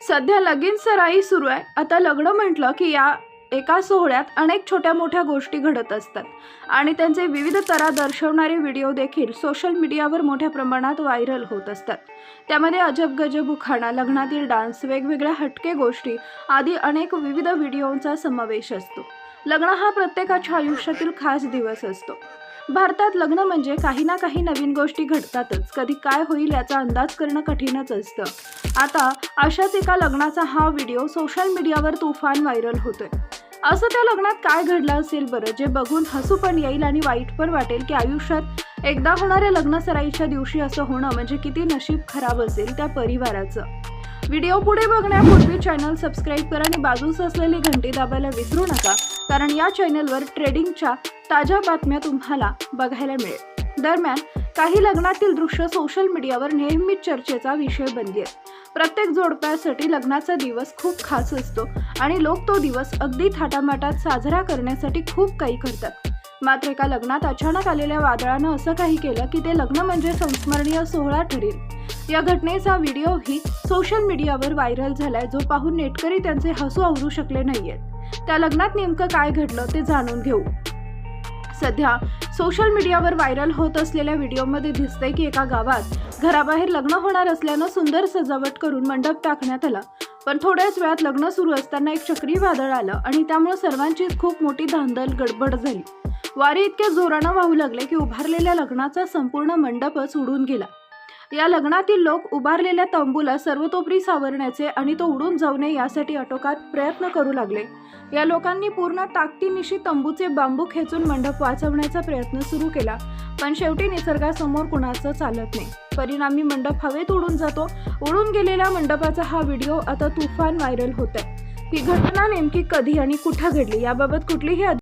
सध्या लगीन सराई सुरू आहे। आता लग्न म्हटलं की या एका सोहळ्यात अनेक छोट्या मोठ्या गोष्टी घडत असतात आणि त्यांचे विविध तरा दर्शवणारे व्हिडिओ देखील सोशल मीडियावर मोठ्या प्रमाणात व्हायरल होत असतात। त्यामध्ये अजब गजब उखाणा, लग्नातील डान्स, वेगवेगळ्या हटके गोष्टी आदी अनेक विविध व्हिडिओंचा समावेश असतो। लग्न हा प्रत्येकाच्या आयुष्यातील खास दिवस असतो। भारतात लग्न म्हणजे काही ना काही नवीन गोष्टी घडतातच। कधी काय होईल याचा अंदाज करणं कठीणच असतं। आता अशाच एका लग्नाचा हा व्हिडिओ सोशल मीडियावर तुफान व्हायरल होतोय। असं त्या लग्नात काय घडलं असेल बरं, जे बघून हसू पण येईल आणि वाईट पण वाटेल की आयुष्यात एकदा होणाऱ्या लग्न सराईच्या दिवशी असं होणं म्हणजे किती नशीब खराब असेल त्या परिवाराचं। व्हिडिओ पुढे बघण्यापूर्वी चॅनल सबस्क्राईब करा आणि बाजूस असलेली घंटी दाबायला विसरू नका, कारण या चॅनलवर ट्रेडिंगच्या ताज्या बातम्या तुम्हाला बघायला मिळेल। दरम्यान काही लग्नातील दृश्य सोशल मीडियावर नेहमीच चर्चेचा विषय बनली आहेत। प्रत्येक जोडप्यासाठी लग्नाचा दिवस खूप खास असतो आणि लोक तो दिवस अगदी थाटामाटात साजरा करण्यासाठी खूप काही करतात। मात्र एका लग्नात अचानक आलेल्या वादळानं असं काही केलं की ते लग्न म्हणजे संस्मरणीय सोहळा ठरेल। या घटनेचा व्हिडिओही सोशल मीडियावर व्हायरल झालाय, जो पाहून नेटकरी त्यांचे हसू आवरू शकले नाहीयेत। त्या लग्नात नेमकं काय घडलं ते जाणून घेऊ। सध्या सोशल मीडियावर व्हायरल होत असलेल्या व्हिडिओमध्ये दिसतंय की एका गावात घराबाहेर लग्न होणार असल्यानं सुंदर सजावट करून मंडप टाकण्यात आला। पण थोड्याच वेळात लग्न सुरू असताना एक चक्रीवादळ आलं आणि त्यामुळे सर्वांचीच खूप मोठी धांदल गडबड झाली। वारे इतक्या जोरानं वाहू लागले की उभारलेल्या लग्नाचा संपूर्ण मंडपच उडून गेला। या लग्नातील लोक उभारलेल्या तंबूला सर्वतोपरी सावरण्याचे आणि तो उडून जाऊ नये यासाठी आटोकाट प्रयत्न करू लागले। या लोकांनी पूर्ण ताकदीनिशी तंबूचे बांबू खेचून मंडप वाचवण्याचा प्रयत्न सुरू केला, पण शेवटी निसर्गासमोर कुणाचं चालत नाही। परिणामी मंडप हवेत उडून जातो। उडून गेलेल्या मंडपाचा हा व्हिडिओ आता तुफान व्हायरल होत आहे। ही घटना नेमकी कधी आणि कुठे घडली याबाबत कुठलीही